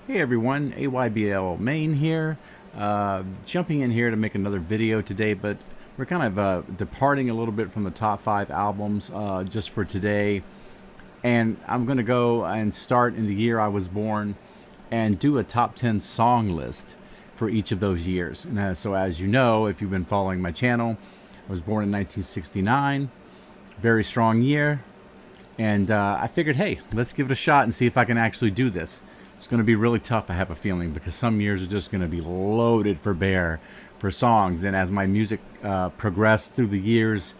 Hey everyone, AYBL Main here. Jumping in here to make another video today, but we're kind of departing a little bit from the top 5 albums just for today. And I'm going to go and start in the year I was born and do a top 10 song list for each of those years. And so, as you know, if you've been following my channel, I was born in 1969, very strong year. And I figured, hey, let's give it a shot and see if I can actually do this. It's going to be really tough, I have a feeling, because some years are just going to be loaded for bear for songs. And as my music progressed through the years,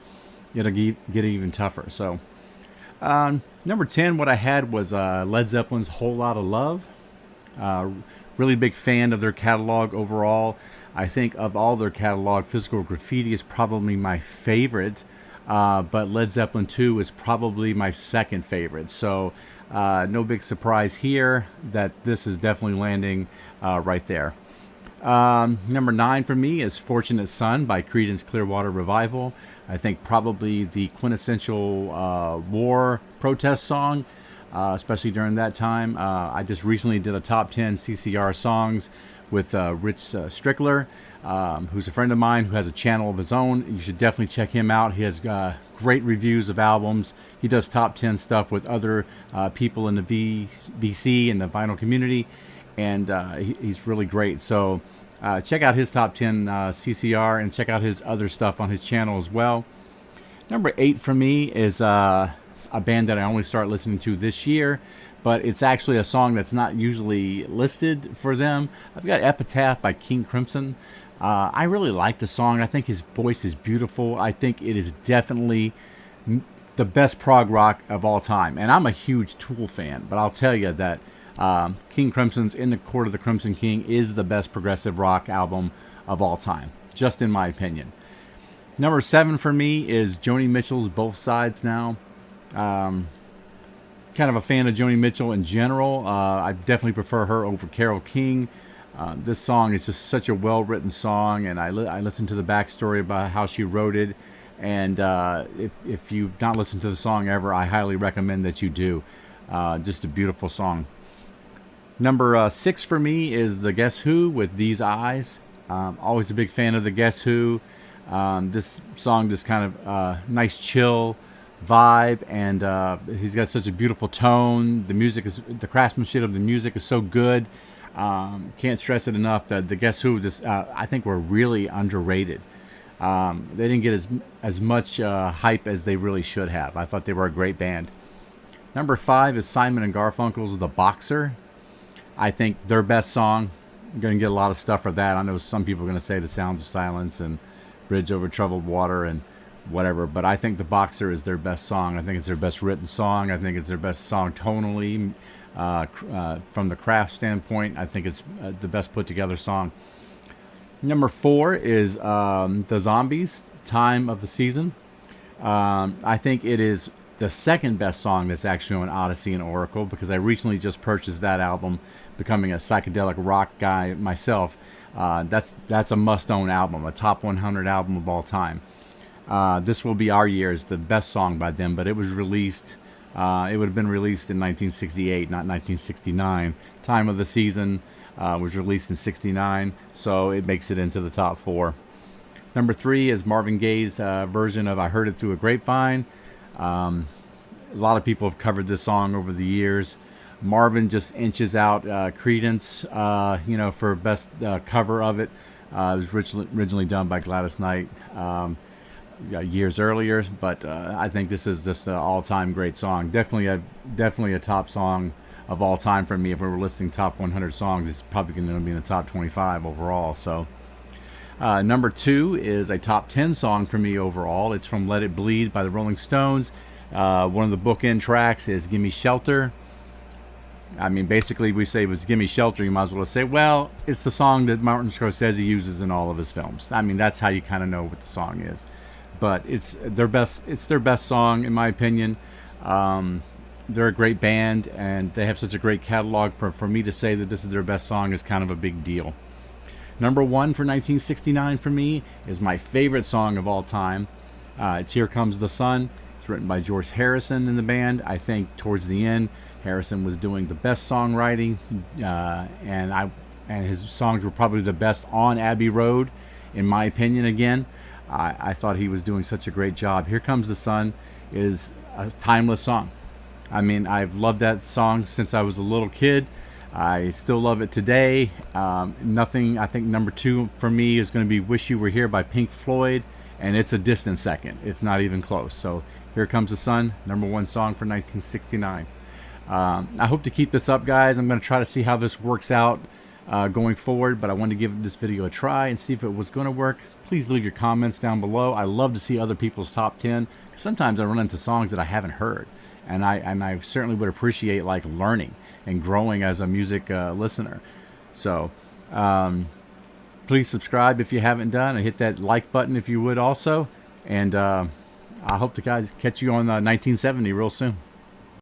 it'll get even tougher. So, number 10, what I had was Led Zeppelin's Whole Lotta Love. Really big fan of their catalog overall. I think of all their catalog, Physical Graffiti is probably my favorite. But Led Zeppelin 2 is probably my second favorite. So no big surprise here that this is definitely landing right there. Number 9 for me is Fortunate Son by Creedence Clearwater Revival. I think probably the quintessential war protest song, especially during that time. I just recently did a top 10 CCR songs with Rich Strickler, who's a friend of mine who has a channel of his own. You should definitely check him out. He has great reviews of albums. He does top 10 stuff with other people in the VC and the vinyl community, and he's really great. So check out his top 10 CCR and check out his other stuff on his channel as well. Number 8 for me is a band that I only started listening to this year, but it's actually a song that's not usually listed for them. I've got Epitaph by King Crimson. I really like the song. I think his voice is beautiful. I think it is definitely the best prog rock of all time. And I'm a huge Tool fan, but I'll tell you that King Crimson's In the Court of the Crimson King is the best progressive rock album of all time, just in my opinion. Number 7 for me is Joni Mitchell's Both Sides Now. Kind of a fan of Joni Mitchell in general. I definitely prefer her over Carole King. This song is just such a well-written song, and I listened to the backstory about how she wrote it. And if you've not listened to the song ever, I highly recommend that you do. Just a beautiful song. Number 6 for me is The Guess Who with These Eyes. Always a big fan of The Guess Who. This song just kind of nice chill vibe, and he's got such a beautiful tone. The craftsmanship of the music is so good. Can't stress it enough that the Guess Who I think were really underrated. They didn't get as much hype as they really should have. I thought they were a great band. Number 5 is Simon and Garfunkel's The Boxer. I think their best song. I'm going to get a lot of stuff for that. I know some people are going to say The Sounds of Silence and Bridge Over Troubled Water and whatever, but I think The Boxer is their best song. I think it's their best written song. I think it's their best song tonally. From the craft standpoint, I think it's the best put together song. Number 4 is The Zombies, Time of the Season. I think it is the second best song that's actually on Odyssey and Oracle, because I recently just purchased that album, becoming a psychedelic rock guy myself. That's a must-own album, a top 100 album of all time. This Will Be Our Year is the best song by them, but it was released, it would have been released in 1968, not 1969. Time of the Season was released in 69, so it makes it into the top 4. Number 3 is Marvin Gaye's version of I Heard It Through a Grapevine. A lot of people have covered this song over the years. Marvin just inches out Creedence, for best cover of it. It was originally done by Gladys Knight years earlier, but I think this is just an all-time great song. Definitely a top song of all time for me. If we were listing top 100 songs, it's probably going to be in the top 25 overall. So number 2 is a top 10 song for me overall. It's from Let It Bleed by the Rolling Stones. One of the bookend tracks is Gimme Shelter. I mean, basically, we say it was Gimme Shelter, you might as well say, well, it's the song that Martin Scorsese uses in all of his films. I mean, that's how you kind of know what the song is. But it's their best song, in my opinion. They're a great band, and they have such a great catalog. For me to say that this is their best song is kind of a big deal. Number 1 for 1969 for me is my favorite song of all time. It's Here Comes the Sun. It's written by George Harrison in the band. I think towards the end, Harrison was doing the best songwriting, and his songs were probably the best on Abbey Road, in my opinion. Again, I thought he was doing such a great job. Here Comes the Sun is a timeless song. I mean, I've loved that song since I was a little kid. I still love it today. Nothing. I think number 2 for me is going to be "Wish You Were Here" by Pink Floyd, and it's a distant second. It's not even close. So Here Comes the Sun, number 1 song for 1969. I hope to keep this up, guys. I'm going to try to see how this works out going forward, but I wanted to give this video a try and see if it was going to work. Please leave your comments down below. I love to see other people's top 10. Sometimes I run into songs that I haven't heard, and I certainly would appreciate like learning and growing as a music listener. So please subscribe if you haven't done, and hit that like button if you would also. And I hope to guys catch you on 1970 real soon.